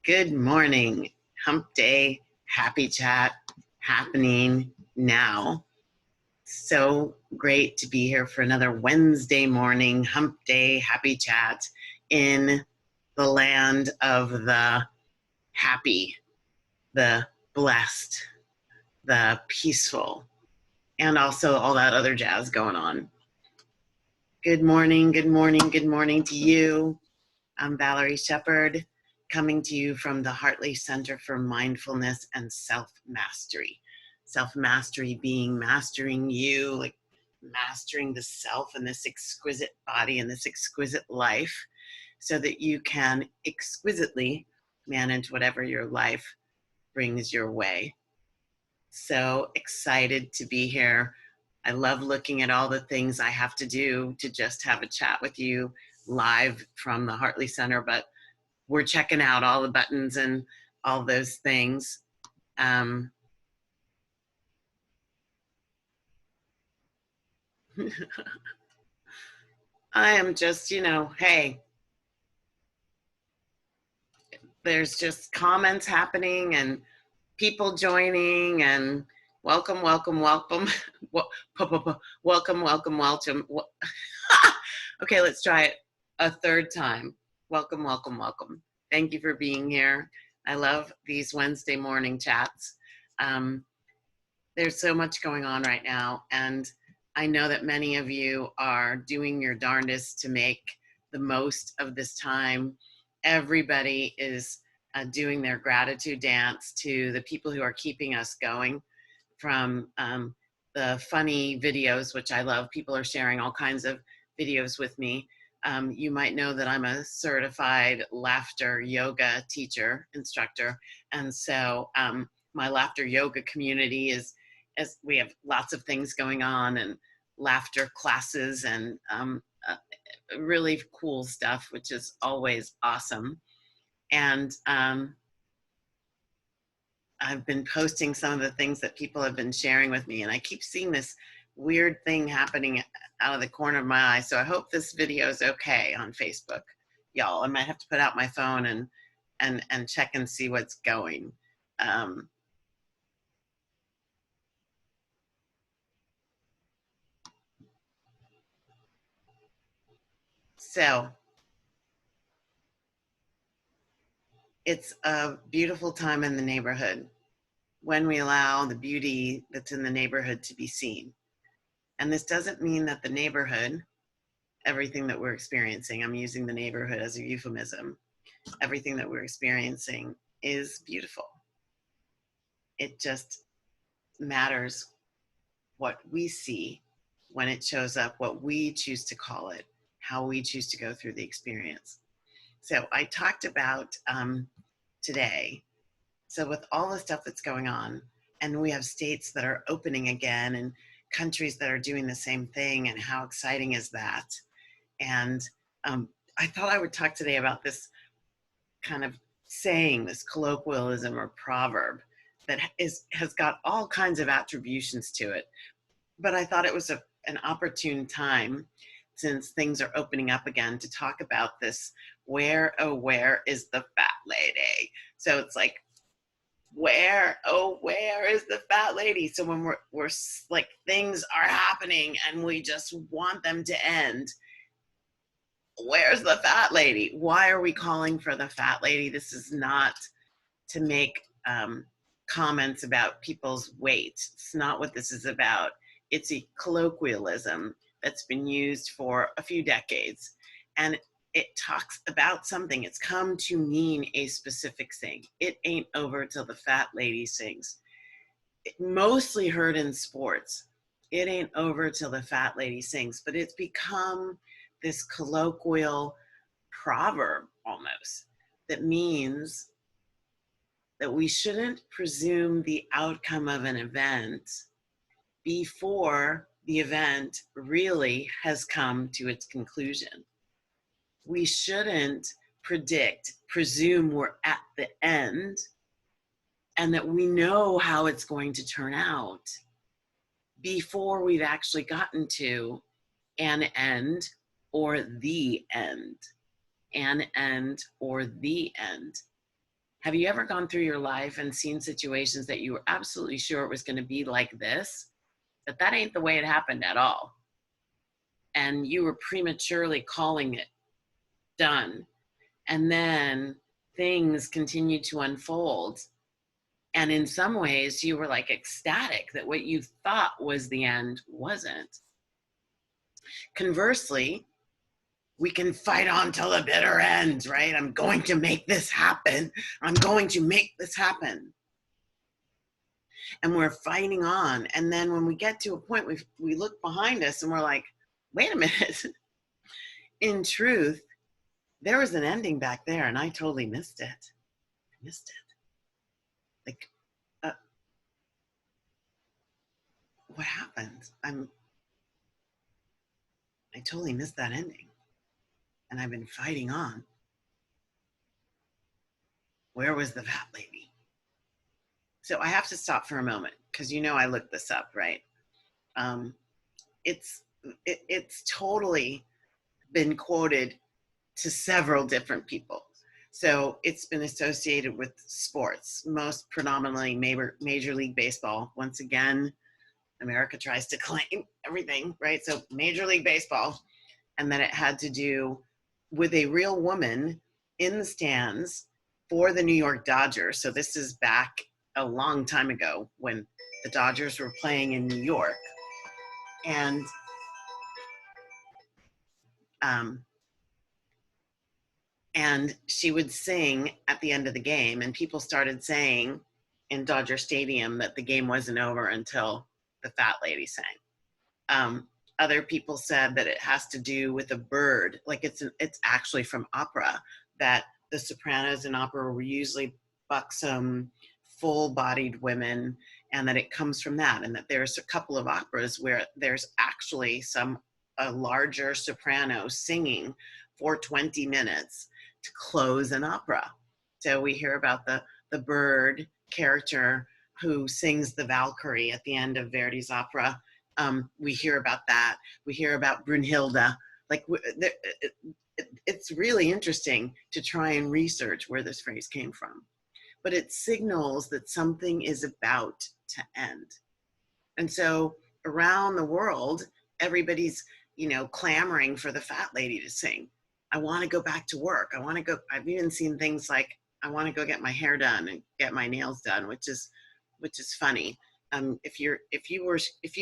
Good morning. Hump Day Happy Chat happening now. So great to be here for another Wednesday morning Hump Day Happy Chat in the land of the happy, the blessed, the peaceful, and also all that other jazz going on. Good morning, good morning, good morning to you. I'm Valerie Shepard, coming to you from the Hartley Center for Mindfulness and Self-Mastery. Self-mastery being mastering you, like mastering the self and this exquisite body and this exquisite life so that you can exquisitely manage whatever your life brings your way. So excited to be here. I love looking at all the things I have to do to just have a chat with you live from the Hartley Center, but we're checking out all the buttons and all those things. I am just, hey, there's just comments happening and people joining and welcome, welcome, welcome. Welcome, welcome, welcome. Okay, let's try it a third time. Welcome, welcome, welcome. Thank you for being here. I love these Wednesday morning chats. There's so much going on right now, and I know that many of you are doing your darndest to make the most of this time. Everybody is doing their gratitude dance to the people who are keeping us going, from the funny videos, which I love. People are sharing all kinds of videos with me. You might know that I'm a certified laughter yoga teacher, instructor. And so my laughter yoga community is, as we have lots of things going on, and laughter classes and really cool stuff, which is always awesome. And I've been posting some of the things that people have been sharing with me, and I keep seeing this weird thing happening out of the corner of my eye. So I hope this video is okay on Facebook, y'all. I might have to put out my phone and check and see what's going. So it's a beautiful time in the neighborhood when we allow the beauty that's in the neighborhood to be seen. And this doesn't mean that the neighborhood, everything that we're experiencing, I'm using the neighborhood as a euphemism, everything that we're experiencing is beautiful. It just matters what we see when it shows up, what we choose to call it, how we choose to go through the experience. So I talked about today, so with all the stuff that's going on, and we have states that are opening again and countries that are doing the same thing, and how exciting is that? And I thought I would talk today about this kind of saying, this colloquialism or proverb that has got all kinds of attributions to it. But I thought it was an opportune time, since things are opening up again, to talk about this. Where, oh, where is the fat lady? So it's like, where, oh, where is the fat lady? So when we're like, things are happening and we just want them to end, where's the fat lady? Why are we calling for the fat lady? This is not to make comments about people's weight. It's not what this is about. It's a colloquialism that's been used for a few decades, and it talks about something. It's come to mean a specific thing. It ain't over till the fat lady sings. Mostly heard in sports. It ain't over till the fat lady sings, but it's become this colloquial proverb almost that means that we shouldn't presume the outcome of an event before the event really has come to its conclusion. We shouldn't presume we're at the end and that we know how it's going to turn out before we've actually gotten to an end or the end. An end or the end. Have you ever gone through your life and seen situations that you were absolutely sure it was going to be like this, but that ain't the way it happened at all? And you were prematurely calling it done. And then things continued to unfold. And in some ways, you were like ecstatic that what you thought was the end wasn't. Conversely, we can fight on till the bitter end, right? I'm going to make this happen. I'm going to make this happen. And we're fighting on. And then when we get to a point, we look behind us and we're like, wait a minute. In truth, there was an ending back there and I totally missed it. I missed it. Like, what happened? I totally missed that ending. And I've been fighting on. Where was the fat lady? So I have to stop for a moment because I looked this up, right? It's totally been quoted to several different people. So it's been associated with sports, most predominantly Major League Baseball. Once again, America tries to claim everything, right? So Major League Baseball, and then it had to do with a real woman in the stands for the New York Dodgers. So this is back a long time ago when the Dodgers were playing in New York. And she would sing at the end of the game, and people started saying in Dodger Stadium that the game wasn't over until the fat lady sang. Other people said that it has to do with a bird, like it's actually from opera, that the sopranos in opera were usually buxom, full-bodied women, and that it comes from that, and that there's a couple of operas where there's actually a larger soprano singing for 20 minutes to close an opera. So we hear about the bird character who sings the Valkyrie at the end of Verdi's opera. We hear about that. We hear about Brunhilde. Like, it's really interesting to try and research where this phrase came from. But it signals that something is about to end. And so around the world, everybody's, clamoring for the fat lady to sing. I want to go back to work. I've even seen things like, I want to go get my hair done and get my nails done, which is funny. If you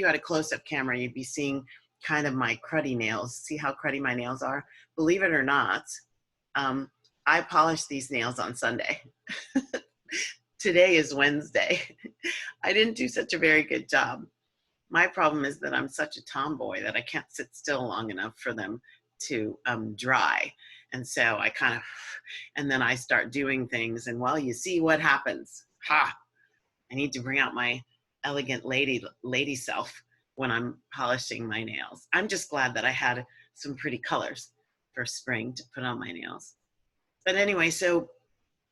had a close-up camera, you'd be seeing kind of my cruddy nails. See how cruddy my nails are? Believe it or not, I polished these nails on Sunday. Today is Wednesday. I didn't do such a very good job. My problem is that I'm such a tomboy that I can't sit still long enough for them to dry. And so and then I start doing things, and well, you see what happens. I need to bring out my elegant lady self when I'm polishing my nails. I'm just glad that I had some pretty colors for spring to put on my nails. But anyway, so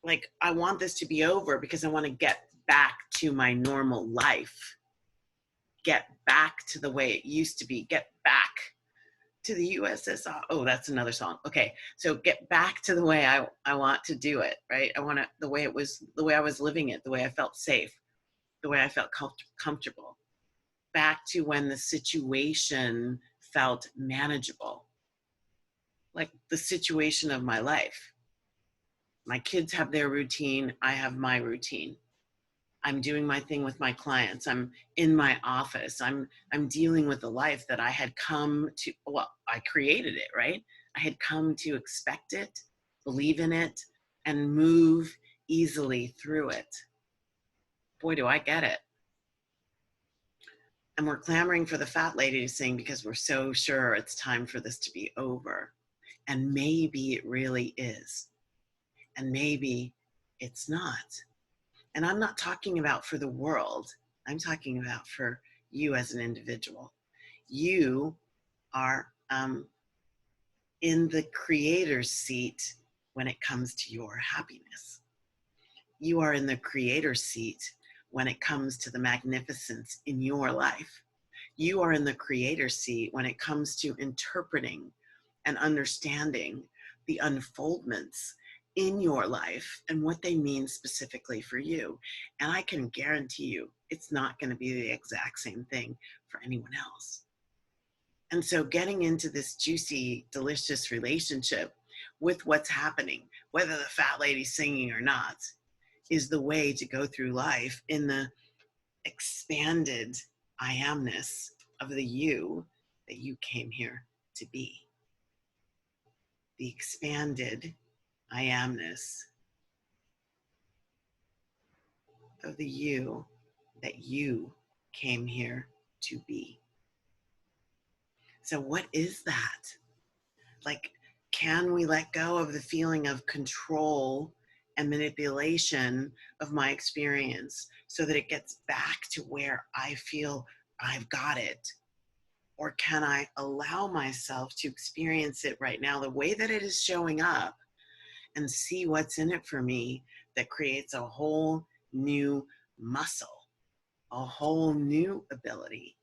like, I want this to be over because I want to get back to my normal life. Get back to the way it used to be. Get back to the USSR. Oh, that's another song. Okay, so get back to the way I want to do it, right? I want the way I was living it, the way I felt safe, the way I felt comfortable. Back to when the situation felt manageable. Like the situation of my life. My kids have their routine. I have my routine. I'm doing my thing with my clients. I'm in my office. I'm dealing with the life that I had come to, well, I created it, right? I had come to expect it, believe in it, and move easily through it. Boy, do I get it. And we're clamoring for the fat lady to sing because we're so sure it's time for this to be over. And maybe it really is. And maybe it's not. And I'm not talking about for the world. I'm talking about for you as an individual. You are in the creator's seat when it comes to your happiness. You are in the creator's seat when it comes to the magnificence in your life. You are in the creator's seat when it comes to interpreting and understanding the unfoldments in your life and what they mean specifically for you. And I can guarantee you it's not going to be the exact same thing for anyone else. And so getting into this juicy, delicious relationship with what's happening, whether the fat lady's singing or not, is the way to go through life in the expanded I amness of the you that you came here to be. The expanded I amness of the you that you came here to be. So, what is that? Like, can we let go of the feeling of control and manipulation of my experience so that it gets back to where I feel I've got it? Or can I allow myself to experience it right now the way that it is showing up and see what's in it for me that creates a whole new muscle, a whole new ability,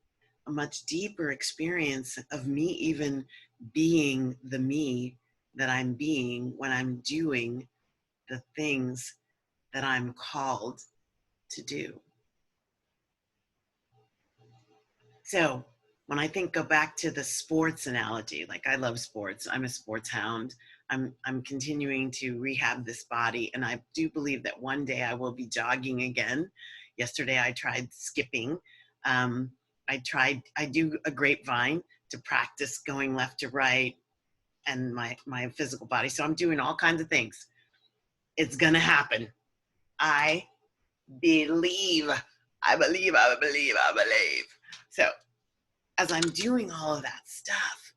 a much deeper experience of me even being the me that I'm being when I'm doing the things that I'm called to do. So when I go back to the sports analogy, like I love sports, I'm a sports hound. I'm continuing to rehab this body, and I do believe that one day I will be jogging again. Yesterday I tried skipping. I do a grapevine to practice going left to right and my physical body. So I'm doing all kinds of things. It's gonna happen. I believe. I believe. I believe. I believe. So as I'm doing all of that stuff,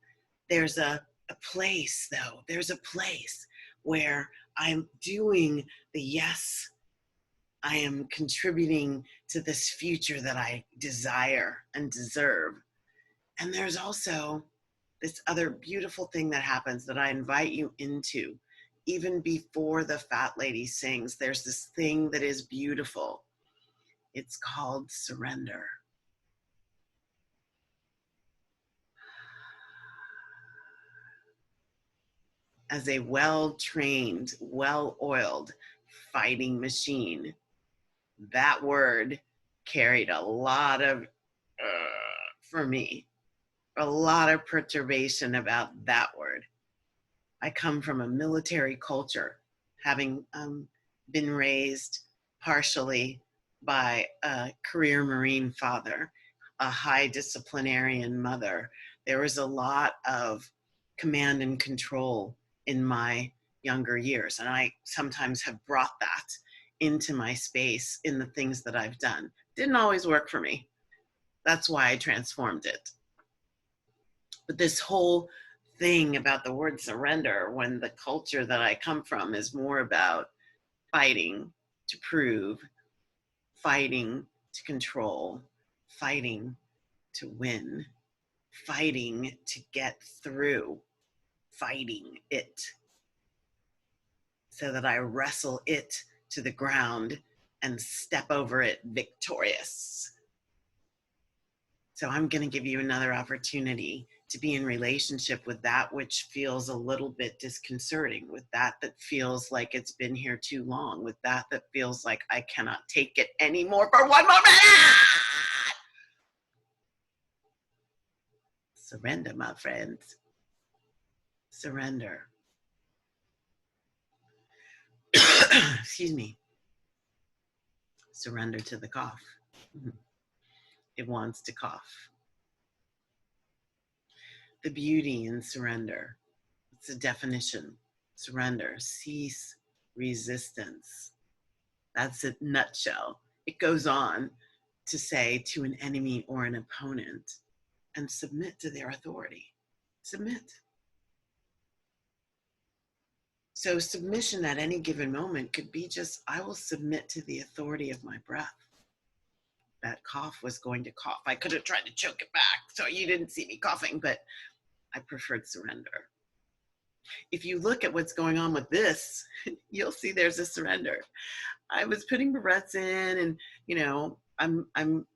there's a place, though. There's a place where I'm doing the yes, I am contributing to this future that I desire and deserve. And there's also this other beautiful thing that happens that I invite you into. Even before the fat lady sings, there's this thing that is beautiful. It's called surrender. As a well-trained, well-oiled fighting machine, that word carried a lot of, for me, a lot of perturbation about that word. I come from a military culture, having been raised partially by a career Marine father, a high disciplinarian mother. There was a lot of command and control in my younger years, and I sometimes have brought that into my space in the things that I've done. Didn't always work for me. That's why I transformed it. But this whole thing about the word surrender, when the culture that I come from is more about fighting to prove, fighting to control, fighting to win, fighting to get through, fighting it so that I wrestle it to the ground and step over it victorious. So I'm going to give you another opportunity to be in relationship with that which feels a little bit disconcerting, with that feels like it's been here too long, with that feels like I cannot take it anymore for one more minute. Surrender, my friends. Surrender. Excuse me. Surrender to the cough. It wants to cough. The beauty in surrender. It's a definition. Surrender. Cease resistance. That's a nutshell. It goes on to say to an enemy or an opponent, and submit to their authority. Submit. So submission at any given moment could be just, I will submit to the authority of my breath. That cough was going to cough. I could have tried to choke it back so you didn't see me coughing, but I preferred surrender. If you look at what's going on with this, you'll see there's a surrender. I was putting breaths in, and I'm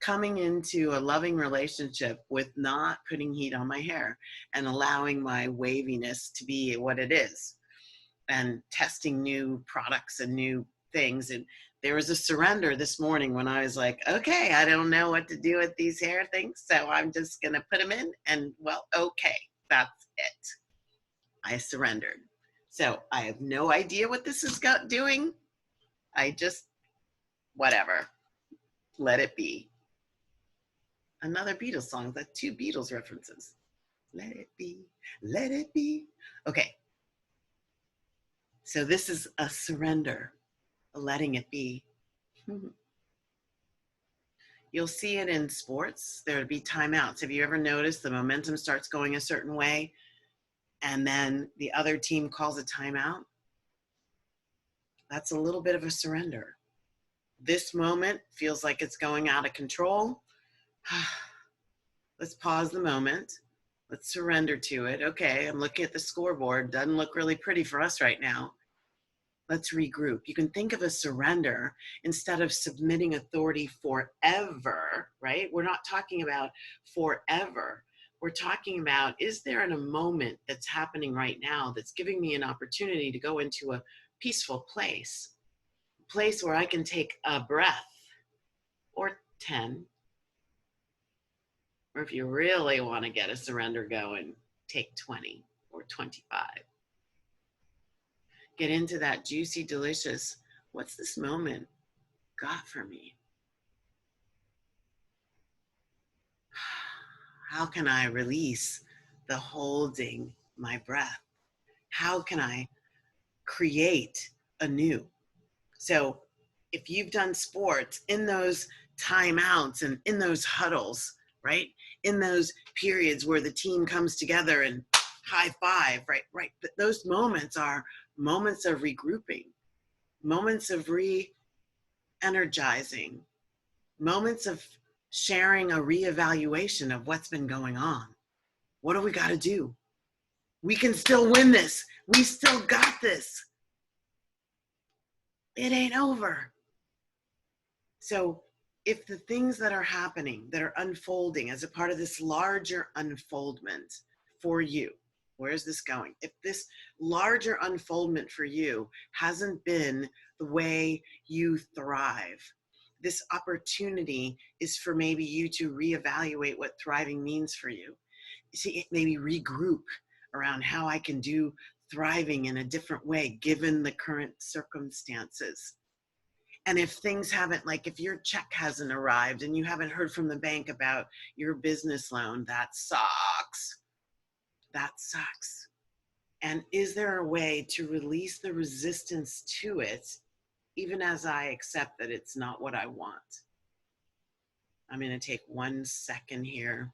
coming into a loving relationship with not putting heat on my hair and allowing my waviness to be what it is. and testing new products and new things. And there was a surrender this morning when I was like, okay, I don't know what to do with these hair things, so I'm just going to put them in, and well, okay, that's it. I surrendered. So I have no idea what this is doing. I just, whatever, let it be. Another Beatles song, that's 2 Beatles references. Let it be, let it be. Okay, so this is a surrender, a letting it be. You'll see it in sports. There'll be timeouts. Have you ever noticed the momentum starts going a certain way and then the other team calls a timeout? That's a little bit of a surrender. This moment feels like it's going out of control. Let's pause the moment. Let's surrender to it. Okay, I'm looking at the scoreboard. Doesn't look really pretty for us right now. Let's regroup. You can think of a surrender instead of submitting authority forever, right? We're not talking about forever. We're talking about, is there in a moment that's happening right now that's giving me an opportunity to go into a peaceful place, a place where I can take a breath or 10, or if you really want to get a surrender going, take 20 or 25. Get into that juicy, delicious, what's this moment got for me? How can I release the holding my breath? How can I create anew? So if you've done sports, in those timeouts and in those huddles, right? In those periods where the team comes together and high five, right? But those moments are moments of regrouping, moments of re-energizing, moments of sharing a reevaluation of what's been going on. What do we got to do? We can still win this. We still got this. It ain't over. So if the things that are happening, that are unfolding as a part of this larger unfoldment for you, where's this going? If this larger unfoldment for you hasn't been the way you thrive, this opportunity is for maybe you to reevaluate what thriving means for you. See, maybe regroup around how I can do thriving in a different way given the current circumstances. And if things haven't, like if your check hasn't arrived and you haven't heard from the bank about your business loan, that sucks. That sucks. And is there a way to release the resistance to it, even as I accept that it's not what I want? I'm going to take 1 second here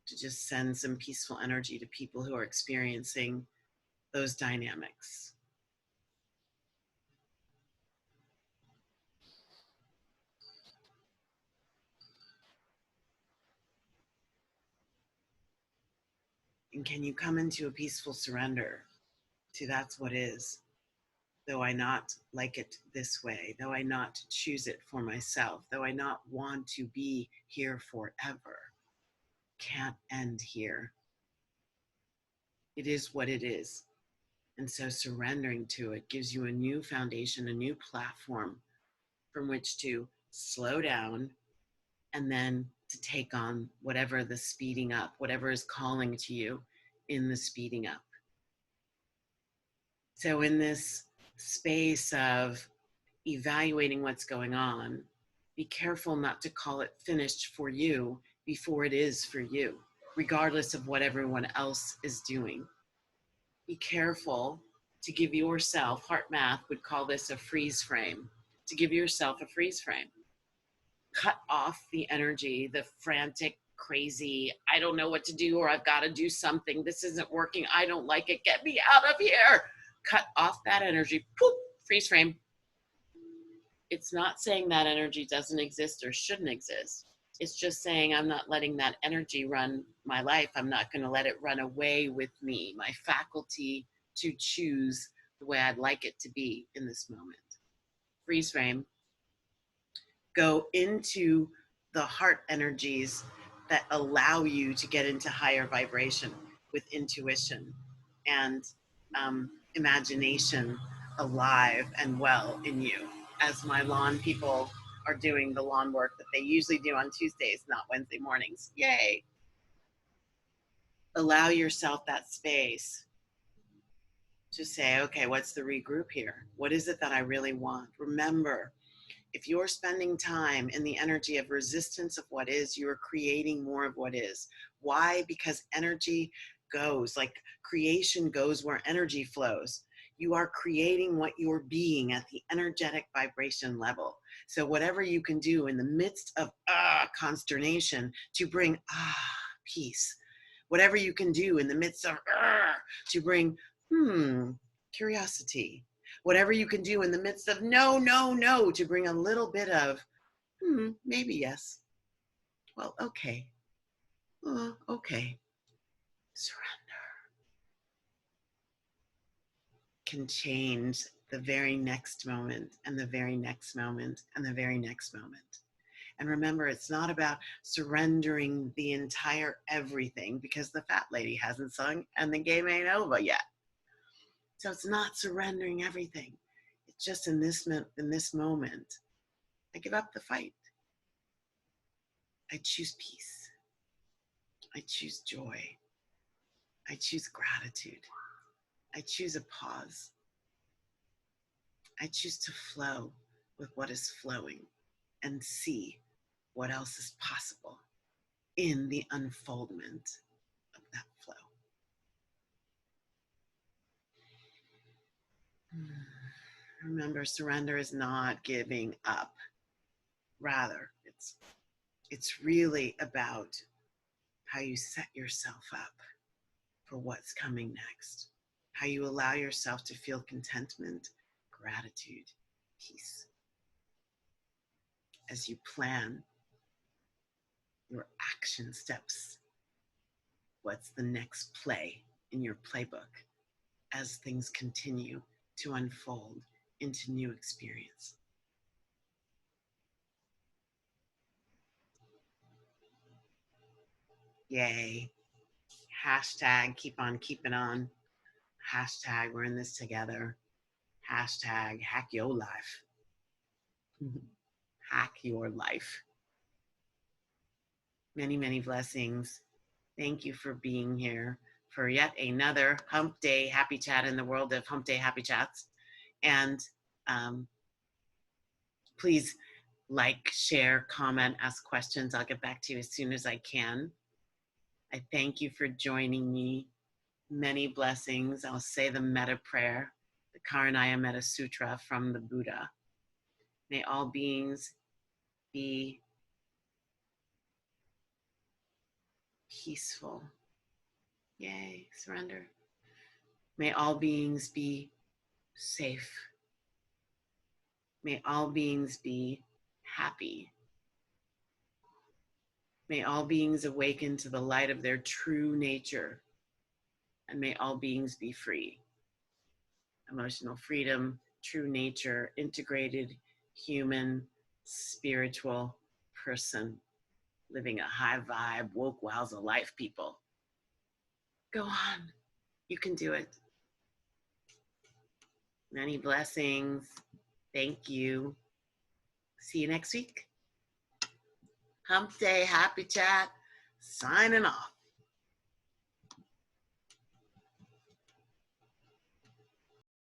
to just send some peaceful energy to people who are experiencing those dynamics. And can you come into a peaceful surrender to that's what is, though I not like it this way, though I not choose it for myself, though I not want to be here forever, can't end here. It is what it is. And so surrendering to it gives you a new foundation, a new platform from which to slow down and then to take on whatever the speeding up, whatever is calling to you in the speeding up. So in this space of evaluating what's going on, be careful not to call it finished for you before it is for you, regardless of what everyone else is doing. Be careful to give yourself, heart math would call this a freeze frame, to give yourself a freeze frame. Cut off the energy, the frantic, crazy, I don't know what to do, or I've got to do something, this isn't working, I don't like it, get me out of here. Cut off that energy, poof, freeze frame. It's not saying that energy doesn't exist or shouldn't exist. It's just saying I'm not letting that energy run my life. I'm not going to let it run away with me, my faculty to choose the way I'd like it to be in this moment. Freeze frame. Go into the heart energies that allow you to get into higher vibration with intuition and imagination alive and well in you, as my lawn people are doing the lawn work that they usually do on Tuesdays, not Wednesday mornings. Yay. Allow yourself that space to say, okay, what's the regroup here? What is it that I really want? Remember, if you're spending time in the energy of resistance of what is, you are creating more of what is. Why? Because energy goes, like creation goes where energy flows. You are creating what you're being at the energetic vibration level. So whatever you can do in the midst of consternation to bring peace, whatever you can do in the midst of to bring curiosity, whatever you can do in the midst of no, no, no, to bring a little bit of maybe yes. Well, okay. Okay. Surrender can change the very next moment and the very next moment and the very next moment. And remember, it's not about surrendering the entire everything, because the fat lady hasn't sung and the game ain't over yet. So it's not surrendering everything. It's just in this moment, I give up the fight. I choose peace. I choose joy. I choose gratitude. I choose a pause. I choose to flow with what is flowing and see what else is possible in the unfoldment of that flow. Remember, surrender is not giving up. Rather, it's really about how you set yourself up for what's coming next, how you allow yourself to feel contentment, gratitude, peace, as you plan your action steps. What's the next play in your playbook as things continue to unfold into new experience? Yay. Hashtag keep on keeping on. Hashtag we're in this together. Hashtag hack your life. Hack your life. Many, many blessings. Thank you for being here for yet another Hump Day Happy Chat in the world of Hump Day Happy Chats. And please like, share, comment, ask questions. I'll get back to you as soon as I can. I thank you for joining me. Many blessings. I'll say the metta prayer, the Karanaya Metta Sutra from the Buddha. May all beings be peaceful. Yay, surrender. May all beings be safe. May all beings be happy. May all beings awaken to the light of their true nature. And may all beings be free. Emotional freedom, true nature, integrated human, spiritual person, living a high vibe, woke wowza life, people. Go on. You can do it. Many blessings. Thank you. See you next week. Hump Day Happy Chat, signing off.